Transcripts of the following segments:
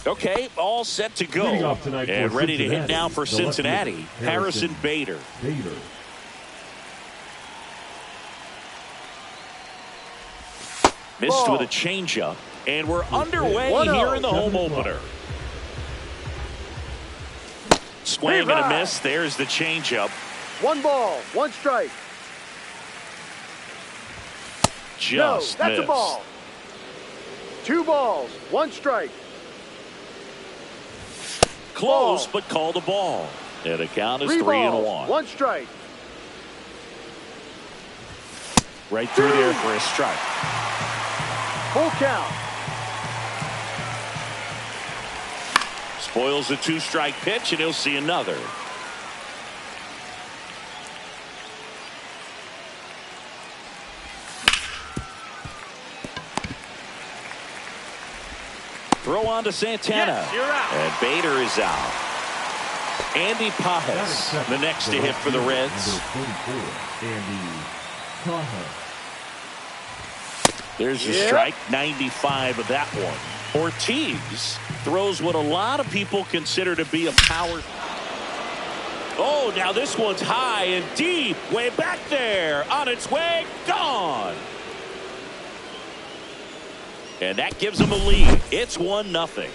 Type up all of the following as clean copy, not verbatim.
Okay, all set to go. And ready to hit now for Cincinnati, Harrison Bader. Missed with a changeup. And we're underway here in the home opener. Swing and a miss. There's the changeup. 1 ball, 1 strike. Just that's missed. A ball. 2 balls, 1 strike. Close, but called a ball. And the count is 3-1. 1 strike. Right through there for a strike. Full count. Spoils a 2-strike pitch, and he'll see another. Throw on to Santana. Yes, you're out. And Bader is out. Andy Pajes, the next to hit for the Reds. There's a strike, 95 of that one. Ortiz throws what a lot of people consider to be a power. Oh, now this one's high and deep, way back there, on its way, gone. And that gives them a lead. It's 1-0.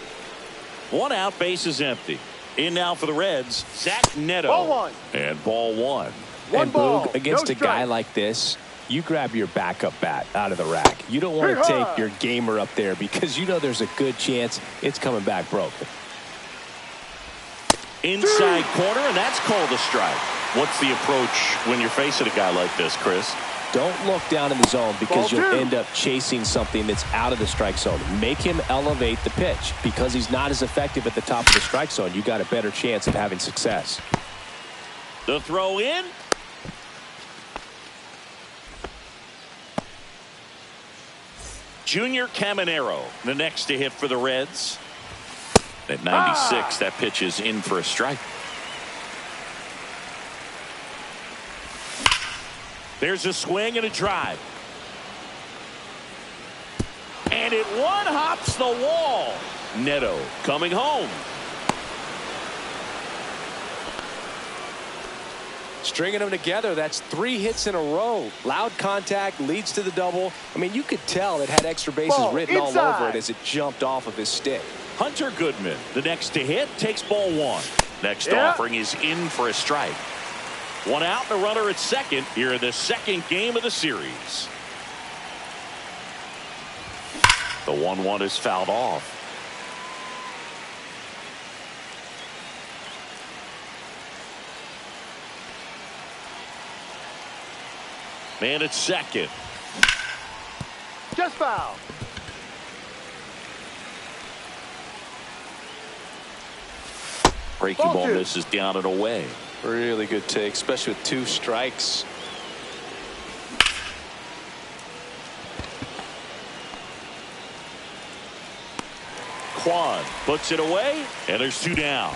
1 out, base is empty. In now for the Reds, Zach Neto. Ball 1. And ball 1. And ball, Boog, against no a guy like this, you grab your backup bat out of the rack. You don't want to take your gamer up there because you know there's a good chance it's coming back broken. Inside corner, and that's called a strike. What's the approach when you're facing a guy like this, Chris? Don't look down in the zone because you'll end up chasing something that's out of the strike zone. Make him elevate the pitch. Because he's not as effective at the top of the strike zone, you got a better chance of having success. The throw in. Junior Caminero, the next to hit for the Reds. At 96, that pitch is in for a strike. There's a swing and a drive. And it one-hops the wall. Neto coming home. Stringing them together, that's 3 hits in a row. Loud contact leads to the double. I mean, you could tell it had extra bases written all over it as it jumped off of his stick. Hunter Goodman, the next to hit, takes ball 1. Next offering is in for a strike. 1 out and a runner at second here in the second game of the series. The 1-1 is fouled off. Man at second. Just foul. Breaking ball misses down and away. Really good take, especially with 2 strikes. Quan puts it away, and there's 2 down.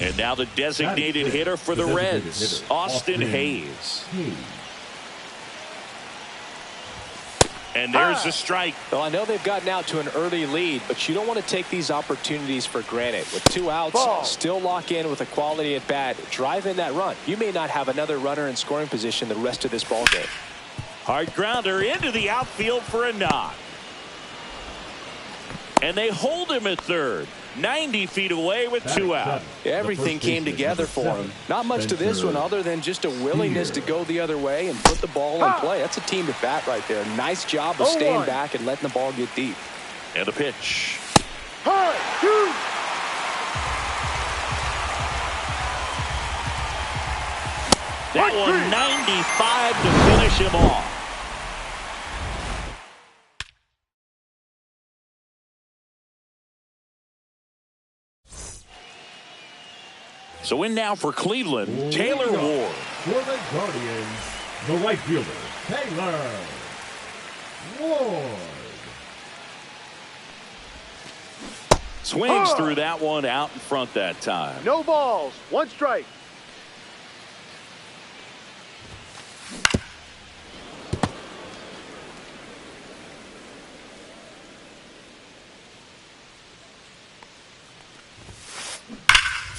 And now the designated hitter for the Reds, Austin Hayes. And there's a strike. Well, I know they've gotten out to an early lead, but you don't want to take these opportunities for granted. With 2 outs, still lock in with a quality at bat. Drive in that run. You may not have another runner in scoring position the rest of this ball game. Hard grounder into the outfield for a knock. And they hold him at third. 90 feet away with 2 out. Everything came together for him. Not much to this one other than just a willingness to go the other way and put the ball in play. That's a team at bat right there. Nice job of staying back and letting the ball get deep. And a pitch. That one 95 to finish him off. So in now for Cleveland, Taylor Ward. For the Guardians, the right fielder, Taylor Ward. Swings through that one out in front that time. No balls, 1 strike.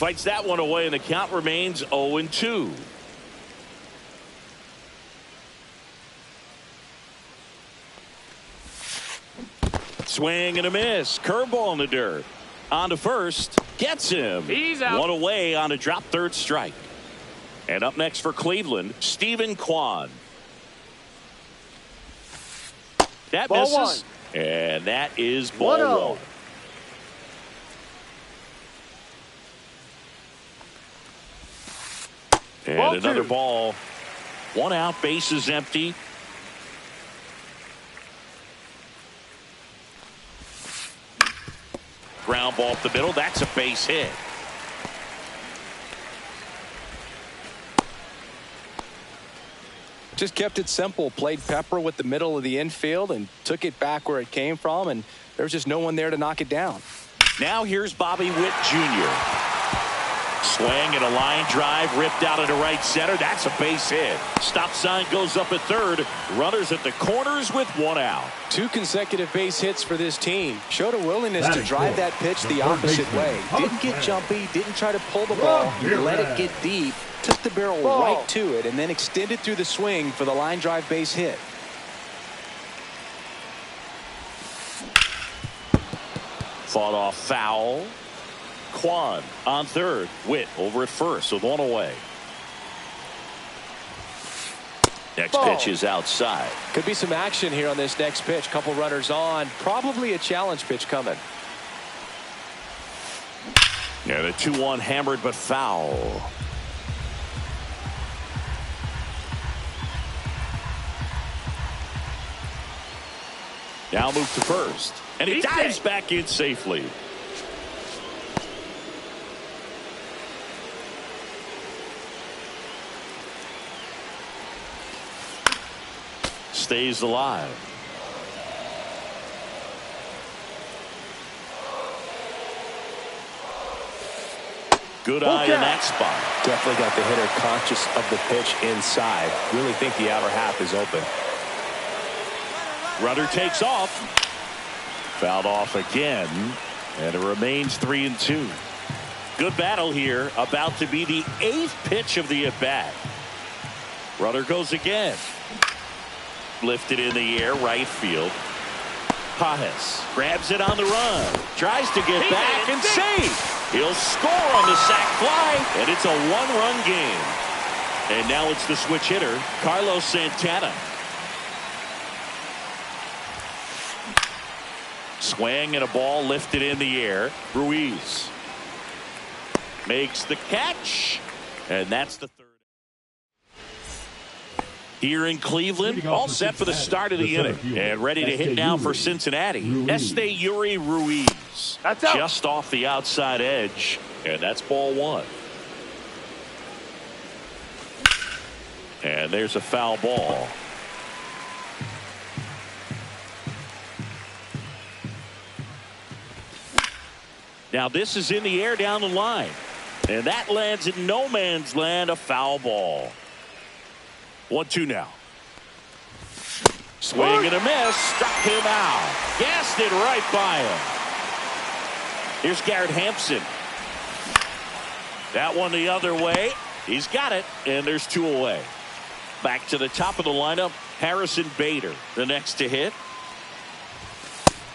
fights that one away, and the count remains 0-2. Swing and a miss. Curveball in the dirt. On to first. Gets him. He's out. One away on a drop third strike. And up next for Cleveland, Stephen Kwan. That Ball misses. And that is ball 1. And Ball another 2. ball. 1 out, bases empty. Ground ball up the middle. That's a base hit. Just kept it simple. Played pepper with the middle of the infield and took it back where it came from, and there was just no one there to knock it down. Now here's Bobby Witt Jr. Swing and a line drive ripped out into right center. That's a base hit. Stop sign goes up at third. Runners at the corners with 1 out. 2 consecutive base hits for this team. Showed a willingness That to is drive cool. that pitch the The opposite third way. baseman, Didn't get Huck jumpy, didn't try to pull the ball. He let it get deep, took the barrel Ball. right to it, and then extended through the swing for the line drive base hit. Fought off foul. Kwan on third. Witt over at first with 1 away. Next Ball. pitch is outside. Could be some action here on this next pitch. Couple runners on. Probably a challenge pitch coming. And a 2-1 hammered but foul. Now move to first. And he dives back in safely. Stays alive. Good eye in that spot. Definitely got the hitter conscious of the pitch inside. Really think the outer half is open. Runner takes off. Fouled off again. And it remains 3-2. Good battle here. About to be the 8th pitch of the at-bat. Runner goes again. Lifted in the air, right field. Pajes grabs it on the run. Tries to get back and save. He'll score on the sac fly, and it's a 1-run game. And now it's the switch hitter, Carlos Santana. Swing and a ball lifted in the air. Ruiz makes the catch, and that's the 3rd. Here in Cleveland, all set for the start of the inning and ready to hit now for Cincinnati. Esteury Ruiz. That's out. Just off the outside edge, and that's ball 1. And there's a foul ball. Now this is in the air down the line, and that lands in no man's land, a foul ball. 1-2 now. Swing and a miss. Struck him out. Gassed it right by him. Here's Garrett Hampson. That one the other way. He's got it, and there's 2 away. Back to the top of the lineup, Harrison Bader, the next to hit.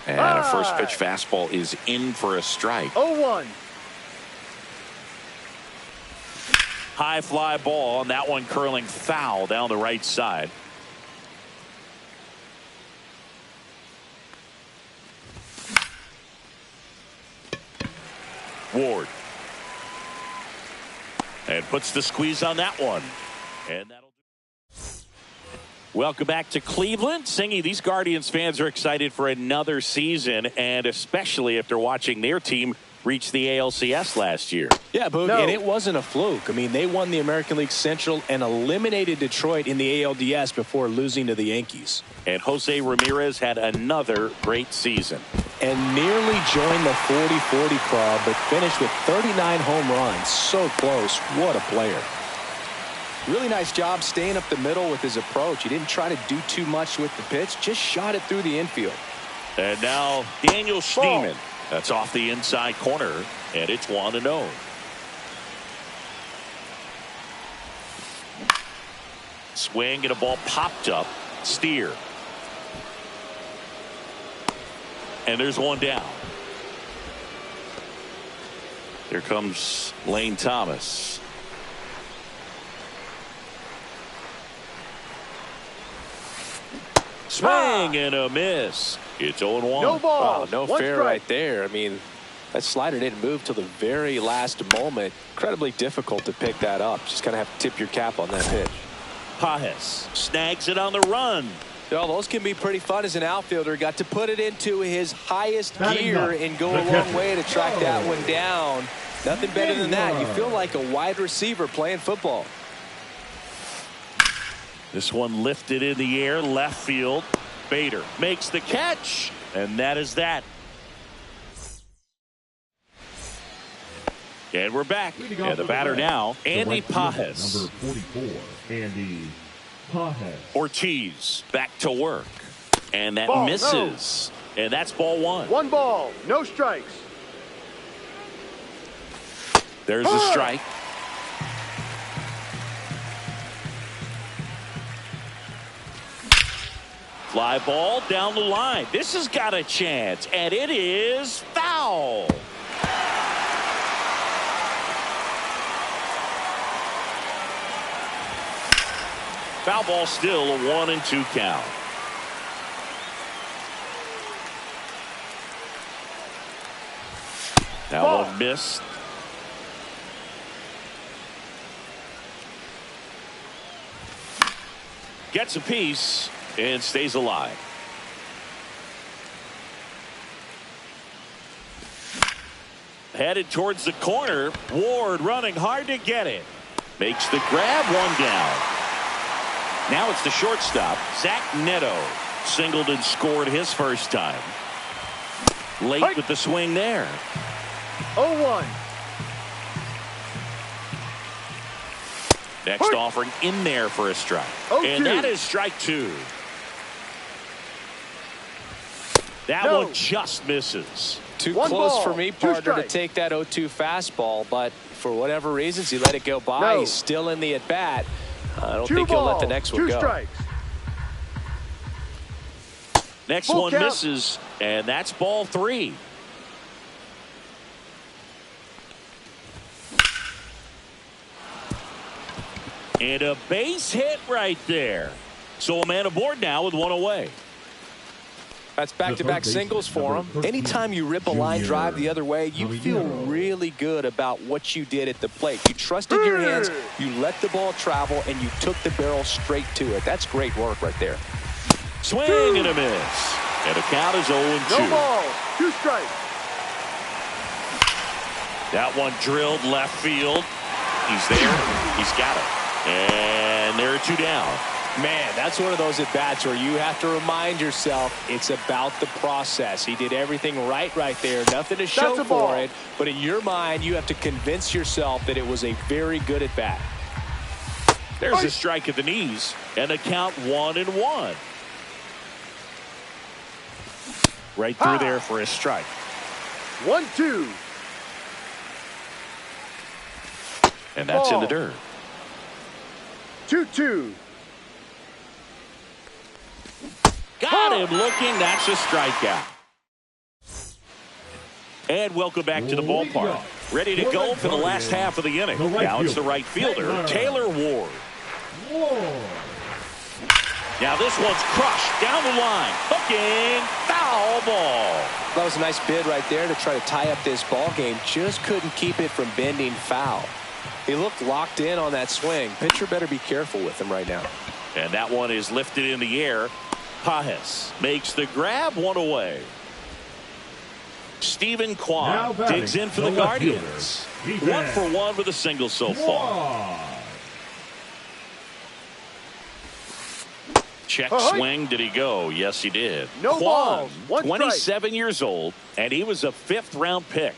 And a first pitch fastball is in for a strike. 0-1. High fly ball, and that one curling foul down the right side. Ward. And puts the squeeze on that one. And that'll do. Welcome back to Cleveland. Singy, these Guardians fans are excited for another season, and especially after watching their team reach the ALCS last year. Yeah, Boog, No. and it wasn't a fluke. I mean, they won the American League Central and eliminated Detroit in the ALDS before losing to the Yankees. And Jose Ramirez had another great season. And nearly joined the 40-40 club, but finished with 39 home runs. So close. What a player. Really nice job staying up the middle with his approach. He didn't try to do too much with the pitch, just shot it through the infield. And now Daniel Schneemann. That's off the inside corner, and it's 1-0. Swing and a ball popped up. Steer. And there's one down. Here comes Lane Thomas. Swing and a miss. It's 0-1. No ball. Wow, no fair right there. I mean, that slider didn't move till the very last moment. Incredibly difficult to pick that up. Just kind of have to tip your cap on that pitch. Pajes snags it on the run. Oh, those can be pretty fun as an outfielder. Got to put it into his highest gear and go a long catcher. way to track that one down. Nothing better than that. You feel like a wide receiver playing football. This one lifted in the air, left field. Bader makes the catch, and that is that. And we're back. And the batter now, Andy Pajes. Number 44, Andy Pajes. Ortiz back to work. And that Ball, misses. And that's ball one. 1 ball, no strikes. There's a strike. Fly ball down the line. This has got a chance, and it is foul. Foul ball, still a 1-2 count. That Ball. one missed. Gets a piece and stays alive. Headed towards the corner. Ward running hard to get it. Makes the grab, one down. Now it's the shortstop, Zach Neto. Singled and scored his first time. Late with the swing there. 0-1. Next offering in there for a strike. 0-2. And that is strike two. That No. one just misses. Too One close ball, for me, 2 partner, to strikes. take that 0-2 fastball, but for whatever reasons, he let it go by. No. He's still in the at-bat. I don't 2 think he'll let the balls, next one 2 go. strikes. Next Full one count. misses, and that's ball three. And a base hit right there. So a man aboard now with one away. That's back-to-back The third singles baseman, for number him. 13, Anytime you rip a line Junior drive the other way, you feel Javier. really good about what you did at the plate. You trusted your hands, you let the ball travel, and you took the barrel straight to it. That's great work right there. Swing and a miss. And the count is 0-2. No ball, 2 strikes. That one drilled left field. He's there. He's got it. And there are 2 down. Man, that's one of those at-bats where you have to remind yourself it's about the process. He did everything right there. Nothing to show That's a for ball. it. But in your mind, you have to convince yourself that it was a very good at-bat. There's a strike at the knees. And the count 1-1. Right through there for a strike. 1-2. And that's in the Ball. dirt. 2-2. Got him looking. That's a strikeout. And welcome back to the ballpark. Ready to go for the last half of the inning. Now it's the right fielder, Taylor Ward. Now this one's crushed down the line. Hooking. Foul ball. That was a nice bid right there to try to tie up this ball game. Just couldn't keep it from bending foul. He looked locked in on that swing. Pitcher better be careful with him right now. And that one is lifted in the air. Pajes makes the grab, one away. Stephen Kwan digs in for the Guardians. 1 for 1 with a single so far. Check swing. Did he go? Yes, he did. No Kwan, balls. 1 strike. 27 years old, and he was a 5th-round pick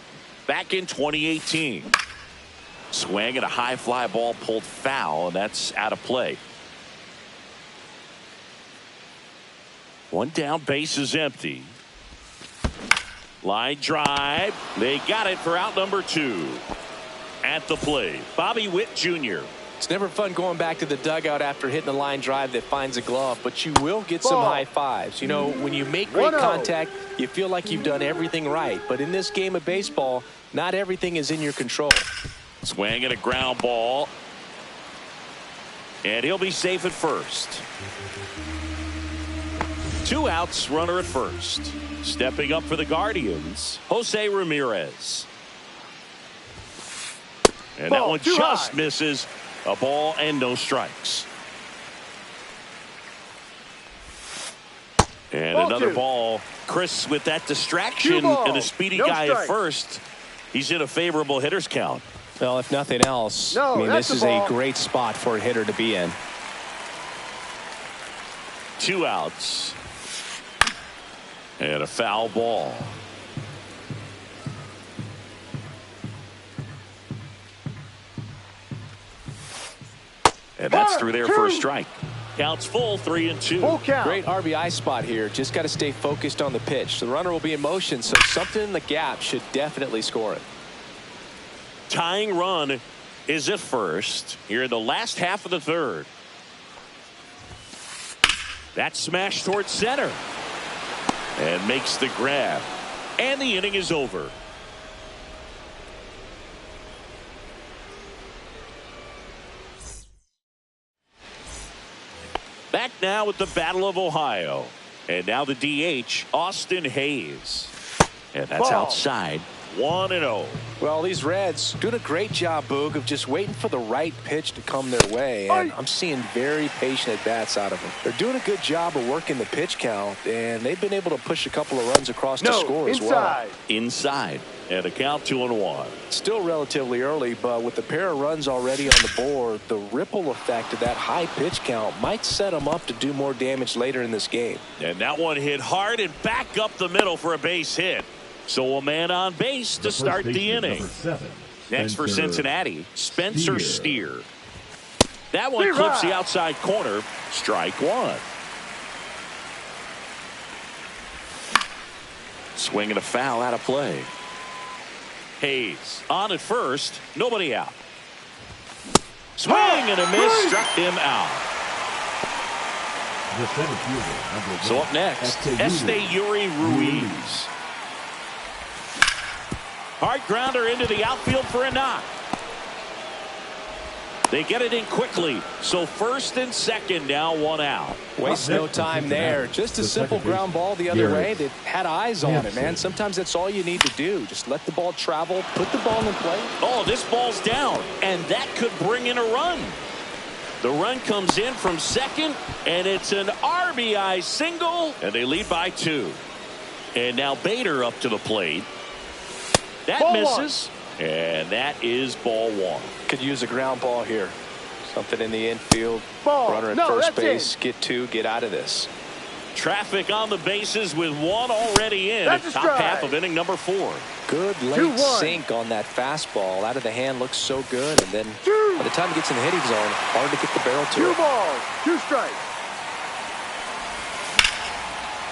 back in 2018. Swing and a high fly ball pulled foul, and that's out of play. One down, base is empty. Line drive. They got it for out number 2. At the plate, Bobby Witt Jr. It's never fun going back to the dugout after hitting a line drive that finds a glove, but you will get some Ball. high fives. You know, when you make great 1-0. contact, you feel like you've done everything right. But in this game of baseball, not everything is in your control. Swing and a ground ball. And he'll be safe at first. 2 outs, runner at first. Stepping up for the Guardians, Jose Ramirez. And that Ball, one too just high. misses. A ball and no strikes. And Ball another 2. ball. Chris with that distraction 2 balls, and a speedy no guy strikes. at first. He's in a favorable hitter's count. Well, if nothing else, No, I mean, that's this is the a ball. great spot for a hitter to be in. 2 outs. And a foul ball. And that's through there for a strike. Counts full, 3-2. Full count. Great RBI spot here. Just got to stay focused on the pitch. The runner will be in motion, so something in the gap should definitely score it. Tying run is at first here in the last half of the third. That smash towards center. And makes the grab. And the inning is over. Back now with the Battle of Ohio. And now the DH, Austin Hayes. And that's Ball. outside. 1-0. Well, these Reds doing a great job, Boog, of just waiting for the right pitch to come their way. And I'm seeing very patient at-bats out of them. They're doing a good job of working the pitch count, and they've been able to push a couple of runs across to score as well. Inside. Inside. And a count 2-1. Still relatively early, but with the pair of runs already on the board, the ripple effect of that high pitch count might set them up to do more damage later in this game. And that one hit hard and back up the middle for a base hit. So a man on base to start the inning. Next for Cincinnati, Spencer Steer. That one clips the outside corner. Strike 1. Swing and a foul out of play. Hayes on at first. Nobody out. Swing and a miss. Struck him out. So up next, Esteury Ruiz. Hard grounder into the outfield for a knock. They get it in quickly. So first and second now, 1 out. Waste no time there. Just a simple ground ball the other way that had eyes on it, man. Sometimes that's all you need to do. Just let the ball travel, put the ball in play. Oh, this ball's down, and that could bring in a run. The run comes in from second, and it's an RBI single, and they lead by 2. And now Bader up to the plate. That Ball misses, and that is ball 1. Could use a ground ball here. Something in the infield. Ball. Runner at No, first that's base. in. Get 2. Get out of this. Traffic on the bases with 1 already in. That's a Top strike. half of inning number 4. Good late 2-1. sink on that fastball. Out of the hand looks so good. And then by the time it gets in the hitting zone, hard to get the barrel to 2 it. balls, 2 strikes.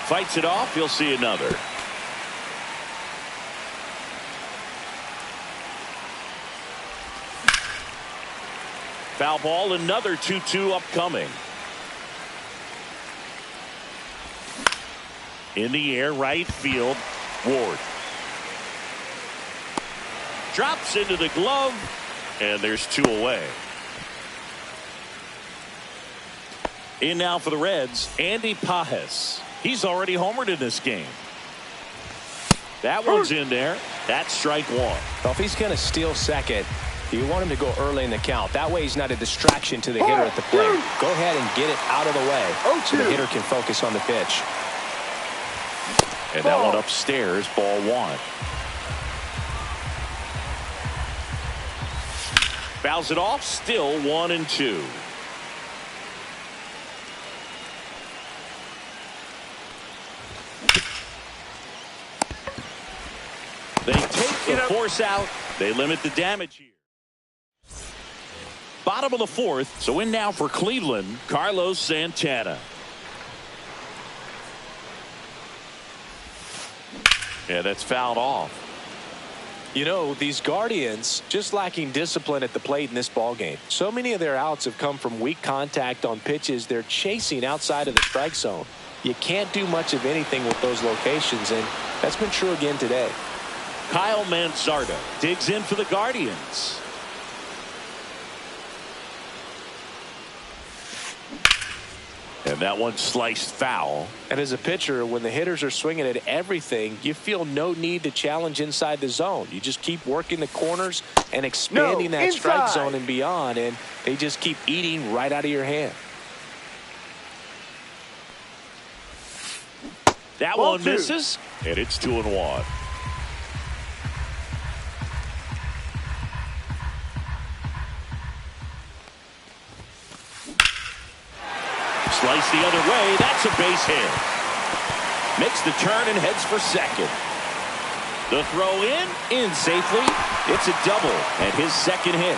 Fights it off. You'll see another. Foul ball, another 2-2 upcoming. In the air, right field, Ward. Drops into the glove, and there's 2 away. In now for the Reds, Andy Pajes. He's already homered in this game. That one's in there. That's strike 1. Well, if he's going to steal second, you want him to go early in the count. That way he's not a distraction to the hitter at the plate. Go ahead and get it out of the way so the hitter can focus on the pitch. And that one upstairs, ball 1. Fouls it off, still 1-2. They take the force out. They limit the damage here. Bottom of the 4th, so in now for Cleveland, Carlos Santana. Yeah, that's fouled off. You know, these Guardians just lacking discipline at the plate in this ball game. So many of their outs have come from weak contact on pitches they're chasing outside of the strike zone. You can't do much of anything with those locations, and that's been true again today. Kyle Manzardo digs in for the Guardians. And that one sliced foul. And as a pitcher, when the hitters are swinging at everything, you feel no need to challenge inside the zone. You just keep working the corners and expanding that strike zone and beyond, and they just keep eating right out of your hand. That one misses, and it's 2-1. Slice the other way. That's a base hit. Makes the turn and heads for second. The throw in safely. It's a double and his second hit.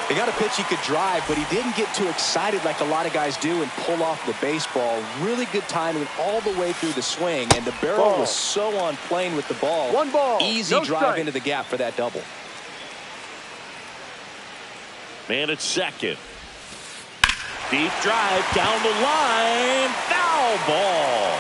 They got a pitch he could drive, but he didn't get too excited like a lot of guys do and pull off the baseball. Really good timing all the way through the swing, and the barrel was so on plane with the ball. One ball. Easy drive into the gap for that double. Man at second. Deep drive down the line. Foul ball.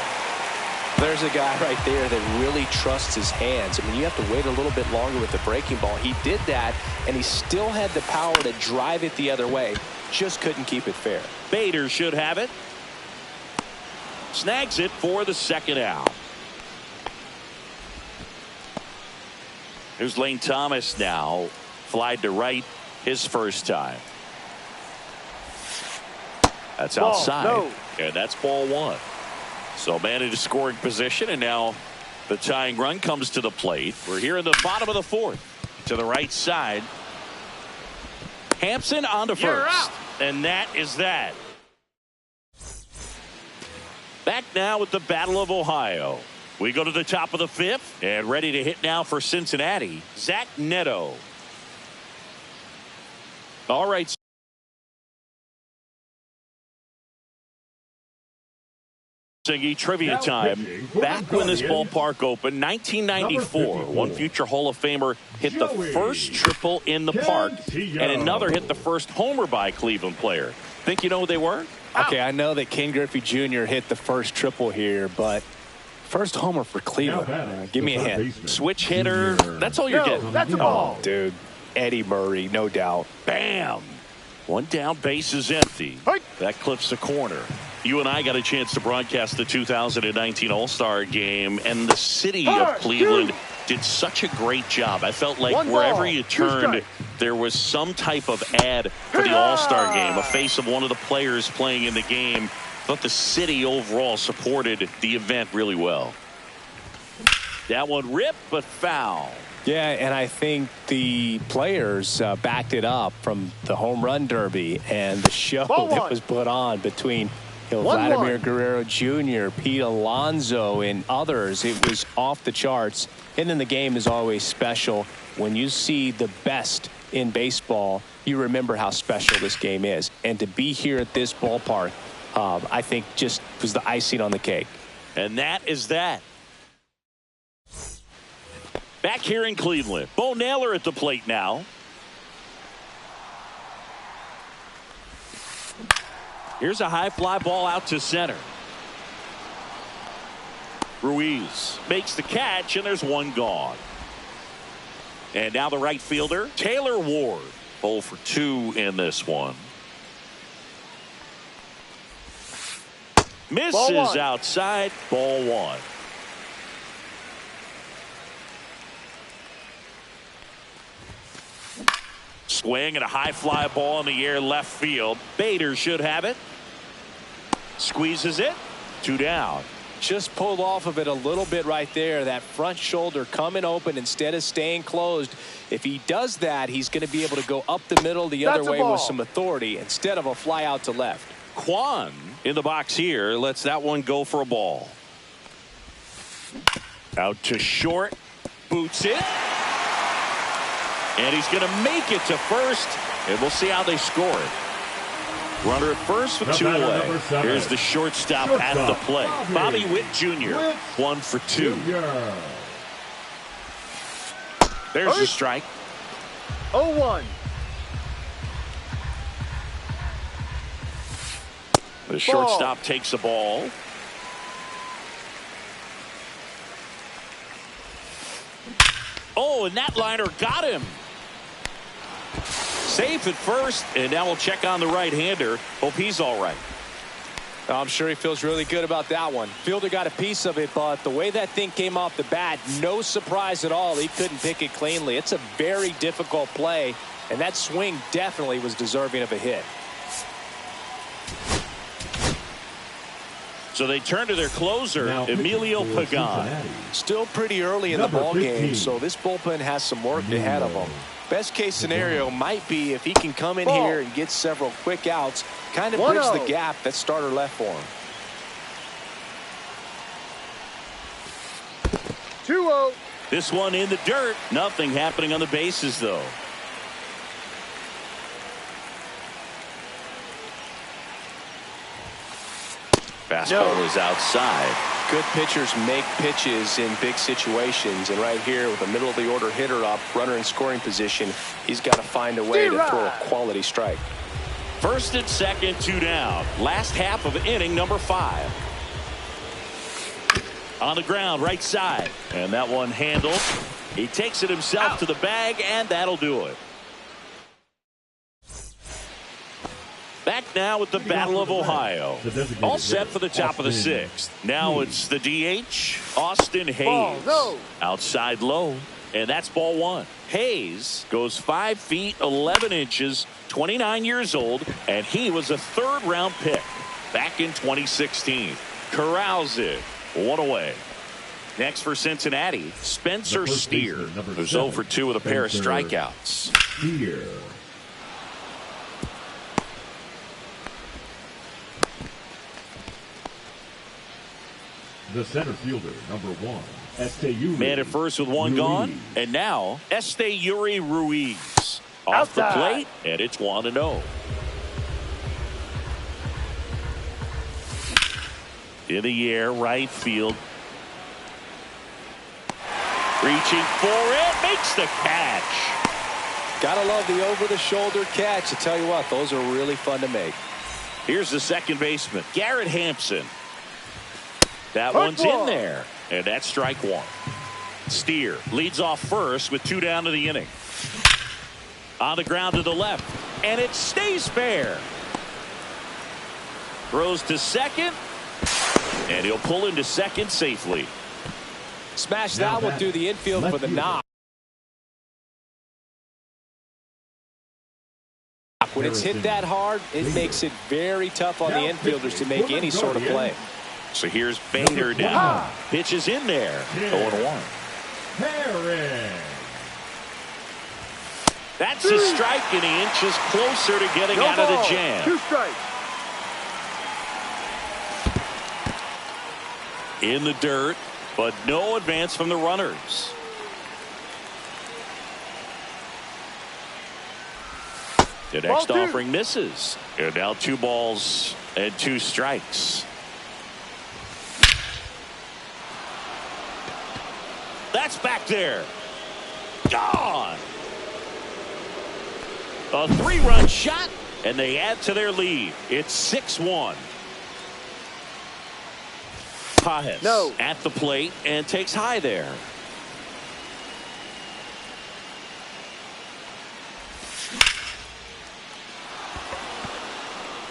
There's a guy right there that really trusts his hands. I mean, you have to wait a little bit longer with the breaking ball. He did that, and he still had the power to drive it the other way. Just couldn't keep it fair. Bader should have it. Snags it for the second out. Here's Lane Thomas now. Flied to right his first time. That's outside. And that's ball one. So man into scoring position, and now the tying run comes to the plate. We're here in the bottom of the fourth. To the right side. Hampson on to first. And that is that. Back now with the Battle of Ohio. We go to the top of the fifth, and ready to hit now for Cincinnati, Zach Neto. All right. Trivia time. Back when this ballpark opened, 1994, one future Hall of Famer hit the first triple in the park, and another hit the first homer by a Cleveland player. Think you know who they were? Okay, I know that Ken Griffey Jr. hit the first triple here, but first homer for Cleveland. Give me a hint. Switch hitter. That's all you're getting. That's a ball. Oh, dude. Eddie Murray, no doubt. Bam. One down, base is empty. That clips the corner. You and I got a chance to broadcast the 2019 All-Star Game, and the city of Cleveland did such a great job. I felt like wherever you turned, there was some type of ad for the All-Star Game, a face of one of the players playing in the game. But the city overall supported the event really well. That one ripped, but foul. Yeah, and I think the players backed it up from the home run derby and the show that was put on between Vladimir Guerrero Jr., Pete Alonso, and others. It was off the charts. And then the game is always special. When you see the best in baseball, you remember how special this game is. And to be here at this ballpark, I think just was the icing on the cake. And that is that. Back here in Cleveland, Bo Naylor at the plate now. Here's a high fly ball out to center. Ruiz makes the catch, and there's one gone. And now the right fielder, Taylor Ward. 0 for 2 in this one. Misses outside, ball one. Swing and a high fly ball in the air left field. Bader should have it. Squeezes it. 2 down. Just pulled off of it a little bit right there. That front shoulder coming open instead of staying closed. If he does that, he's going to be able to go up the middle the other way with some authority instead of a fly out to left. Kwan in the box here lets that one go for a ball. Out to short. Boots it. And he's going to make it to first, and we'll see how they score it. Runner at first with 2 away. Here's the shortstop at the plate. Bobby Witt Jr. 1 for 2. There's the strike. 0-1. The shortstop takes the ball. Oh, and that liner got him. Safe at first, and now we'll check on the right-hander. Hope he's all right. I'm sure he feels really good about that one. Fielder got a piece of it, but the way that thing came off the bat, no surprise at all. He couldn't pick it cleanly. It's a very difficult play, and that swing definitely was deserving of a hit. So they turn to their closer, Now, Emilio Pagan. Cincinnati. Still pretty early in the Number ball 15. game, so this bullpen has some work ahead of them. Best case scenario might be if he can come in here and get several quick outs, kind of bridge the gap that starter left for him. 2-0. This one in the dirt. Nothing happening on the bases, though. Fastball is outside. Good pitchers make pitches in big situations, and right here with a middle of the order hitter up, runner in scoring position, he's got to find a way to throw a quality strike. First and second, 2 down. Last half of inning number 5. On the ground, right side, and that one handled. He takes it himself to the bag, and that'll do it. Back now with the Battle of Ohio. All set for the top of the 6th. Now it's the DH, Austin Hayes. Outside low, and that's ball 1. Hayes goes 5 feet 11 inches, 29 years old, and he was a 3rd-round pick back in 2016. Corrals it 1 away. Next for Cincinnati, Spencer Steer, who's 0 for 2 with a pair of strikeouts. Steer. The center fielder, number 1, Esteury. Man at first with 1 gone, and now Esteury Ruiz off the plate, and it's 1-0. In the air, right field. Reaching for it, makes the catch. Gotta love the over-the-shoulder catch. I tell you what, those are really fun to make. Here's the second baseman, Garrett Hampson. That one's in there, and that's strike 1. Steer leads off first with 2 down to the inning. On the ground to the left, and it stays fair. Throws to second, and he'll pull into second safely. Smash that one through the infield for the knock. When it's hit that hard, it makes it very tough on the infielders to make any sort of play. So here's Bader down. Pitches in there. 0-1. That's a strike, and he inches closer to getting out of the jam. 2 strikes. In the dirt, but no advance from the runners. The next offering misses. And now 2 balls and 2 strikes. That's back there. Gone. A 3-run shot, and they add to their lead. It's 6-1. Pajes at the plate and takes high there.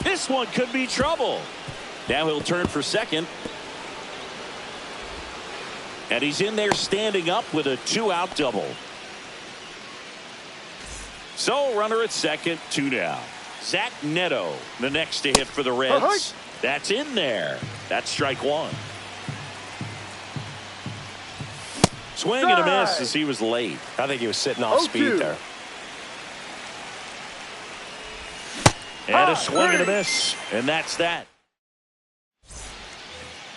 This one could be trouble. Now he'll turn for second. And he's in there standing up with a 2-out double. So runner at second, 2 down. Zach Neto, the next to hit for the Reds. That's in there. That's strike 1. Swing and a miss as he was late. I think he was sitting off speed there. And a swing and a miss. And that's that.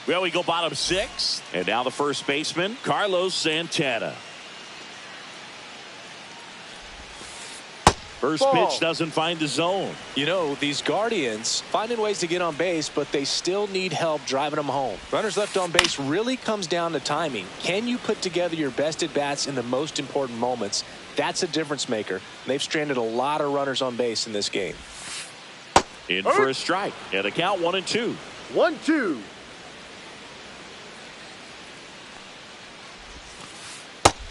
Well, we go bottom 6. And now the first baseman, Carlos Santana. First Ball. pitch doesn't find the zone. You know, these Guardians finding ways to get on base, but they still need help driving them home. Runners left on base really comes down to timing. Can you put together your best at-bats in the most important moments? That's a difference maker. They've stranded a lot of runners on base in this game. In for a strike. And a count 1-2. 1-2.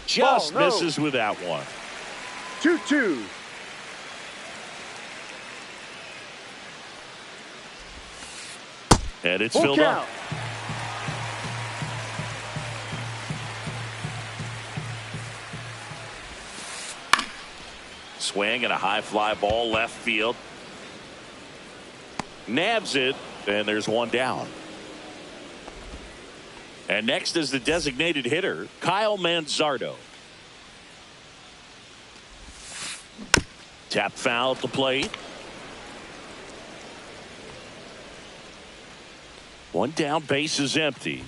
Just Ball, no. misses with that one. 2-2. And it's Full filled count. up. Swing and a high fly ball left field. Nabs it, and there's one down. And next is the designated hitter, Kyle Manzardo. Tap foul at the plate. One down, base is empty.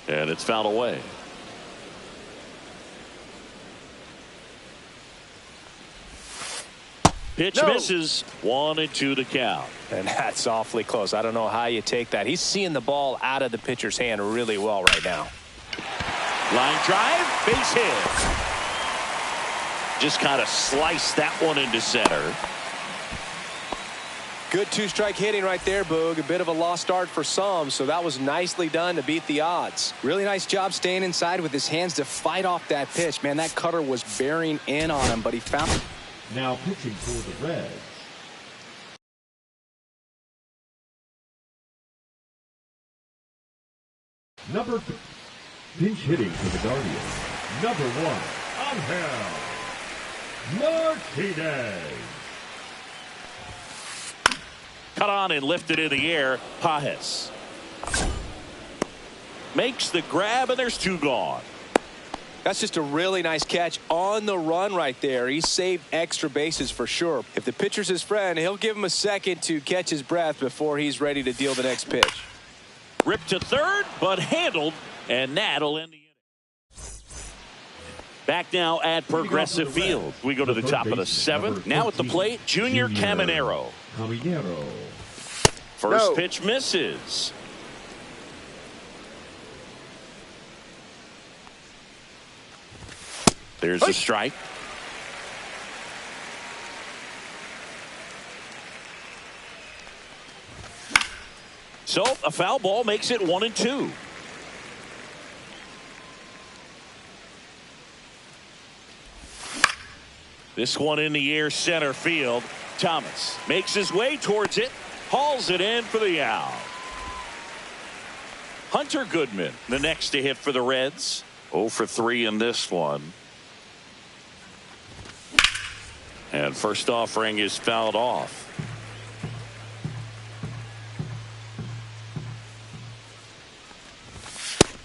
And it's fouled away. Pitch misses. 1-2 to count. And that's awfully close. I don't know how you take that. He's seeing the ball out of the pitcher's hand really well right now. Line drive, base hit. Just kind of sliced that one into center. Good two-strike hitting right there, Boog. A bit of a lost start for some, so that was nicely done to beat the odds. Really nice job staying inside with his hands to fight off that pitch. Man, that cutter was bearing in on him, but he found it. Now pitching for the Reds, number 2. Pinch hitting for the Guardians, number 1, Angel Martinez. Cut on and lifted in the air. Pajes makes the grab, and there's two gone. That's just a really nice catch on the run right there. He saved extra bases for sure. If the pitcher's his friend, he'll give him a second to catch his breath before he's ready to deal the next pitch. Ripped to third, but handled, and that'll end the inning. Back now at Progressive Field. We go to the top of the 7th. Now at the plate, Junior Caminero. First pitch misses. There's a strike. So a foul ball makes it 1-2. This one in the air, center field. Thomas makes his way towards it, hauls it in for the out. Hunter Goodman, the next to hit for the Reds. 0 for 3 in this one. And first offering is fouled off.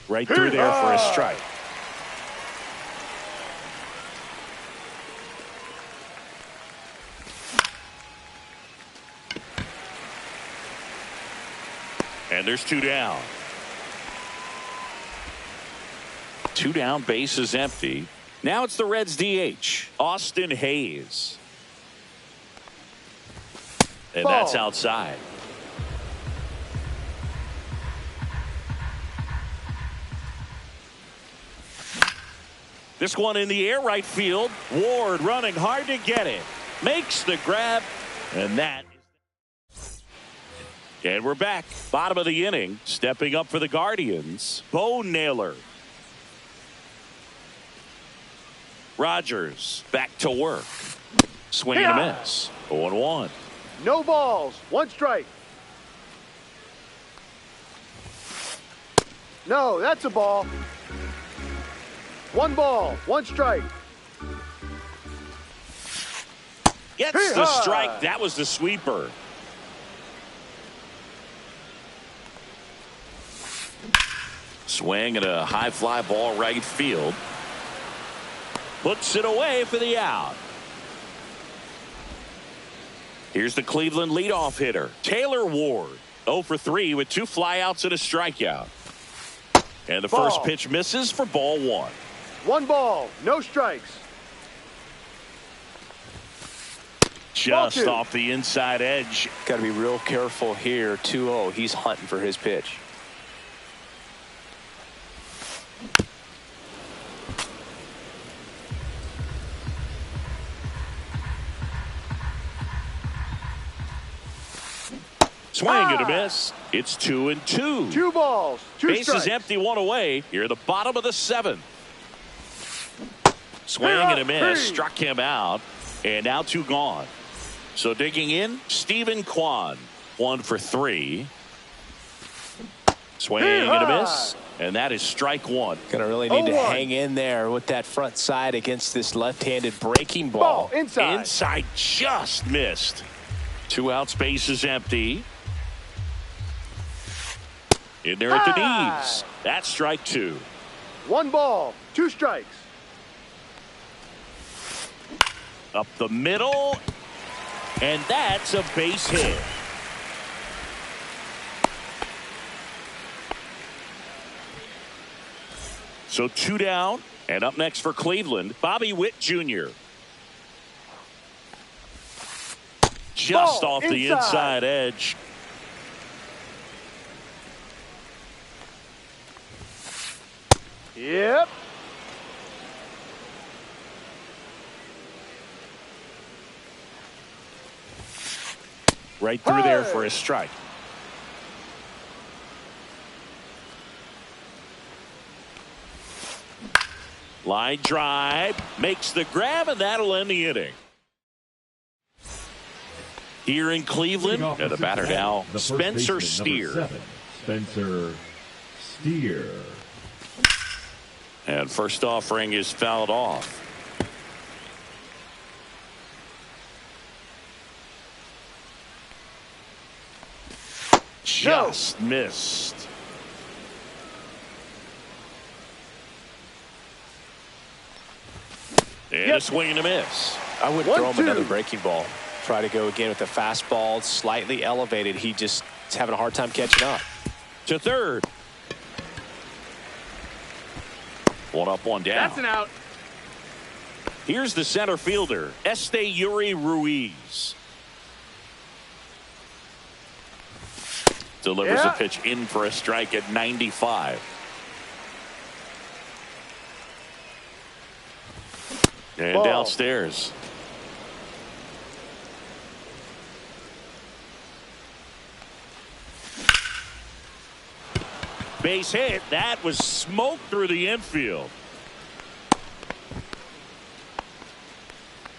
Right through there for a strike. And there's two down. Two down, base is empty. Now it's the Reds DH, Austin Hayes. And that's outside. This one in the air, right field. Ward running hard to get it. Makes the grab, and that. And we're back. Bottom of the inning. Stepping up for the Guardians, Bo Naylor. Rogers back to work. Swing and a miss. 0-1. No balls. One strike. No, that's a ball. One ball. One strike. Gets the strike. That was the sweeper. Swing and a high fly ball right field. Puts it away for the out. Here's the Cleveland leadoff hitter, Taylor Ward. 0 for 3 with 2 flyouts and a strikeout. And the first pitch misses for ball 1. One ball. No strikes. Just off the inside edge. Got to be real careful here. 2-0. He's hunting for his pitch. Swing and a miss. It's 2-2. 2 balls, 2 Base strikes. is empty, 1 away. Here at the bottom of the 7th. Swing and a miss. Struck him out. And now 2 gone. So digging in, Stephen Kwan. 1 for 3. Swing and a miss. And that is strike 1. Gonna really need to hang in there with that front side against this left-handed breaking ball. Inside. Inside just missed. 2 outs, base is empty. In there at the knees. That's strike 2. 1 ball, 2 strikes. Up the middle. And that's a base hit. So 2 down. And up next for Cleveland, Bobby Witt Jr. Just off the inside edge. Yep. Right through there for a strike. Line drive. Makes the grab, and that'll end the inning. Here in Cleveland, and the batter now, Spencer Steer. Spencer Steer. And first offering is fouled off. Just missed. And a swing and a miss. I would throw him another breaking ball. Try to go again with the fastball, slightly elevated. He just is having a hard time catching up. To third. 1 up, 1 down. That's an out. Here's the center fielder, Yuri Ruiz. Delivers a pitch in for a strike at 95. And downstairs. Base hit. That was smoked through the infield.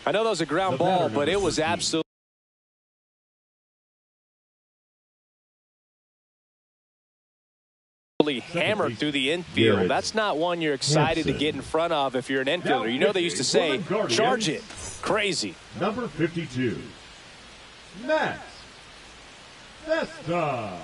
I know that was a ground ball, but it was absolutely hammered through the infield. That's not one you're excited to get in front of if you're an infielder. You know they used to say, charge it. Crazy. Number 52, Max Vesta.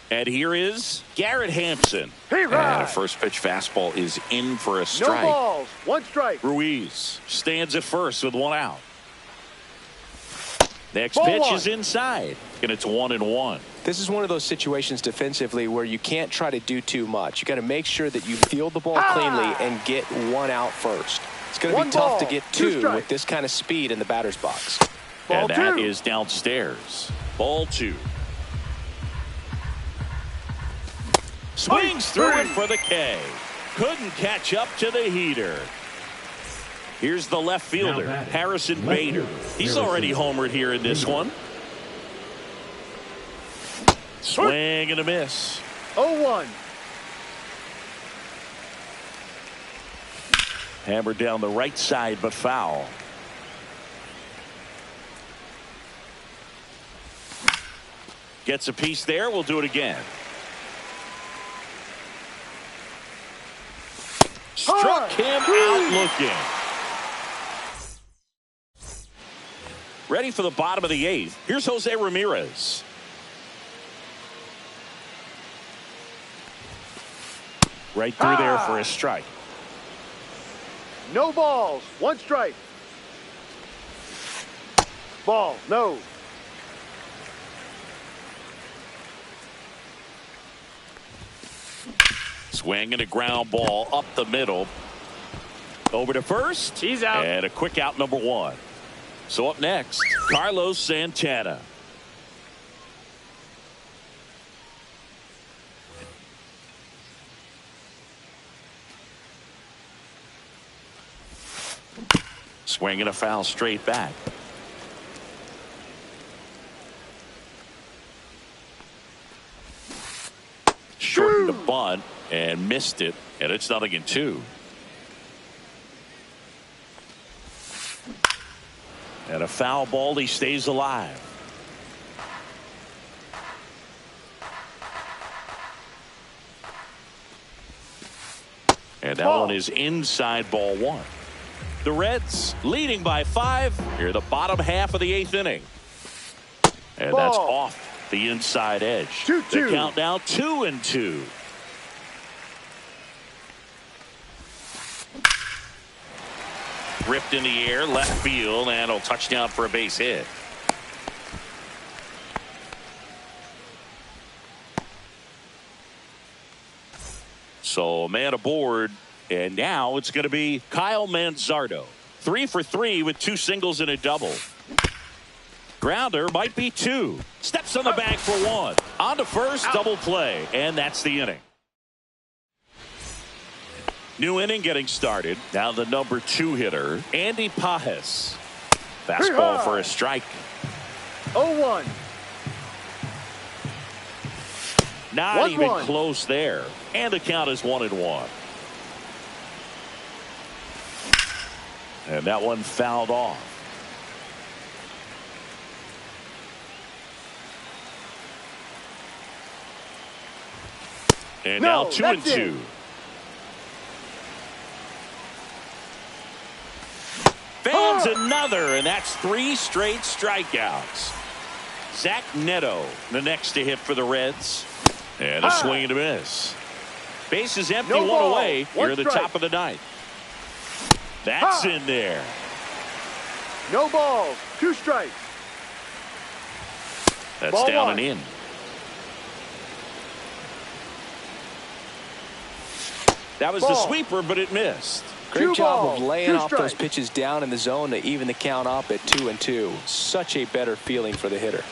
And here is Garrett Hampson. And a first pitch fastball is in for a strike. No balls, 1 strike. Ruiz stands at first with 1 out. Next Ball pitch 1. is inside. And it's 1-1. This is one of those situations defensively where you can't try to do too much. You got to make sure that you field the ball cleanly and get 1 out first. It's going to be tough to get 2 with this kind of speed in the batter's box. And that is downstairs. Ball 2. Swings through it for the K. Couldn't catch up to the heater. Here's the left fielder, Harrison Bader. He's already homered here in this one. Swing and a miss. 0-1. Hammered down the right side, but foul. Gets a piece there. We'll do it again. Struck him out looking. Ready for the bottom of the 8th. Here's Jose Ramirez. Right through there for a strike. No balls, 1 strike. Ball, no. Swing and a ground ball up the middle. Over to first. He's out. And a quick out, number one. So up next, Carlos Santana. Swing and a foul straight back. Shortened the bunt and missed it, and it's 0-2. And a foul ball, he stays alive. And that one is inside, ball one. The Reds leading by 5 here, the bottom half of the 8th inning. And that's off the inside edge. 2-2. The count now 2-2. Ripped in the air, left field, and a touchdown for a base hit. So a man aboard, and now it's going to be Kyle Manzardo. 3 for 3 with 2 singles and a double. Grounder might be 2. Steps on the bag for 1. On to first, double play, and that's the inning. New inning getting started. Now the number 2 hitter, Andy Pajes. Fastball for a strike. 0-1. Not even close there. And the count is 1-1. And that one fouled off. And now 2-2. Fans another, and that's 3 straight strikeouts. Zach Neto, the next to hit for the Reds. And a swing and a miss. Base is empty, one away here at the top of the 9th. That's in there. No balls, 2 strikes. That's Ball down 1. and in. That was the sweeper, but it missed. Great job of laying 2 off those strikes. pitches down in the zone to even the count up at 2-2. Such a better feeling for the hitter.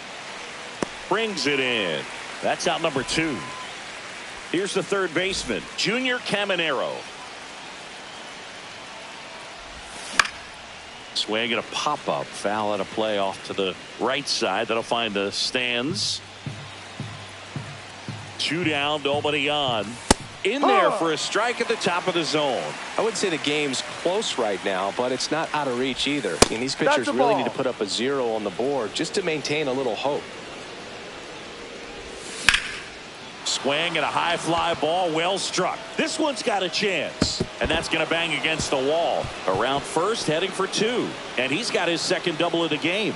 Brings it in. That's out number 2. Here's the third baseman, Junior Caminero. Swing and a pop-up. Foul and a play off to the right side. That'll find the stands. 2 down, nobody on. In there for a strike at the top of the zone. I would say the game's close right now, but it's not out of reach either. And these pitchers really need to put up a 0 on the board just to maintain a little hope. Swing and a high fly ball, well struck. This one's got a chance, and that's going to bang against the wall. Around first, heading for 2, and he's got his second double of the game.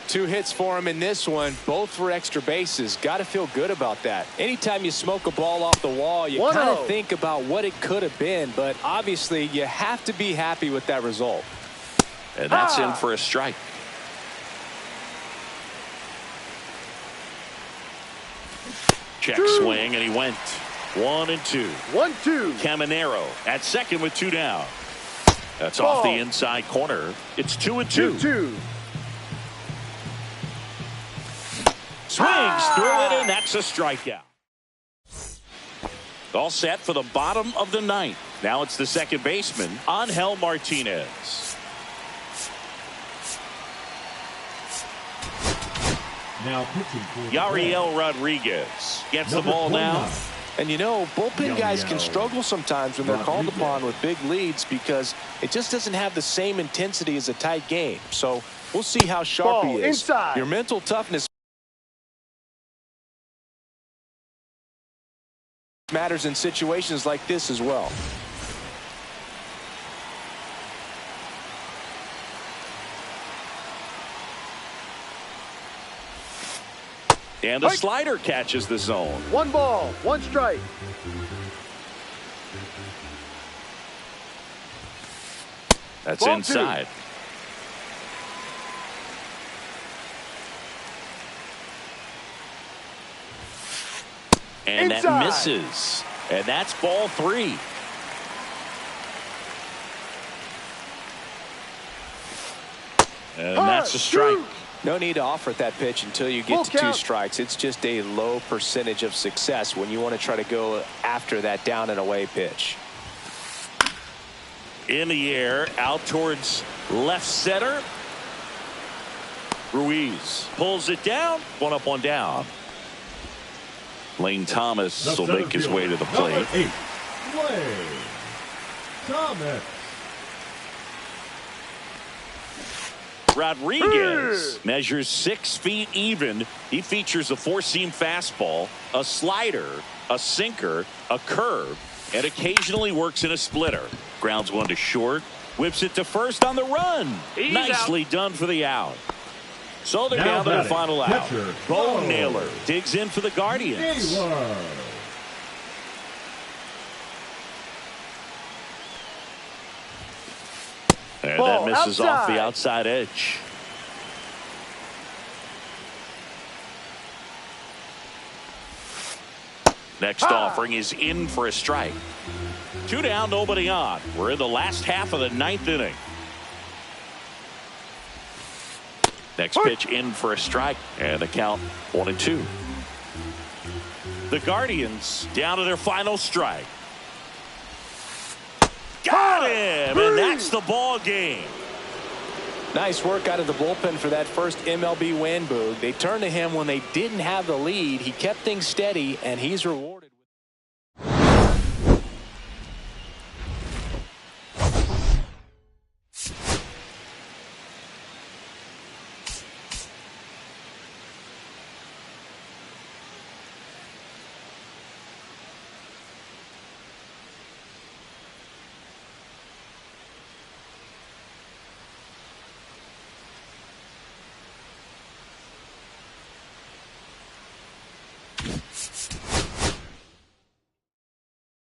Two hits for him in this one, both for extra bases. Got to feel good about that. Anytime you smoke a ball off the wall, you kind of think about what it could have been, but obviously you have to be happy with that result. And that's in for a strike. Check swing, and he went 1-2. 1-2. Caminero at second with 2 down. That's off the inside corner. It's 2-2. 2-2. Swings through it, and that's a strikeout. All set for the bottom of the 9th. Now it's the second baseman, Angel Martinez. Now pitching for the Yariel Rodriguez gets the ball now. And you know, bullpen guys can struggle sometimes when they're called upon with big leads because it just doesn't have the same intensity as a tight game. So we'll see how sharp he is. Inside. Your mental toughness matters in situations like this as well. And the slider catches the zone. 1 ball, 1 strike. That's Ball inside. 2. And Inside. that misses. And that's ball 3. And that's a strike. No need to offer at that pitch until you get Full to 2 count. strikes. It's just a low percentage of success when you want to try to go after that down and away pitch. In the air, out towards left center. Ruiz pulls it down. 1 up, 1 down. Lane Thomas will make his way to the plate. Number 8, Lane Thomas. Rodriguez measures 6 feet even. He features a 4-seam fastball, a slider, a sinker, a curve, and occasionally works in a splitter. Grounds 1 to short, whips it to first on the run. He's Nicely done for the out. So they're Now down to the batting, final out. catcher, Bone Bo. Naylor digs in for the Guardians. Naylor. And Ball that misses off the outside. outside edge. Next offering is in for a strike. 2 down, nobody on. We're in the last half of the 9th inning. Next pitch in for a strike, and the count 1-2. The Guardians down to their final strike. Got him, and that's the ball game. Nice work out of the bullpen for that first MLB win, Boog. They turned to him when they didn't have the lead. He kept things steady, and he's rewarded.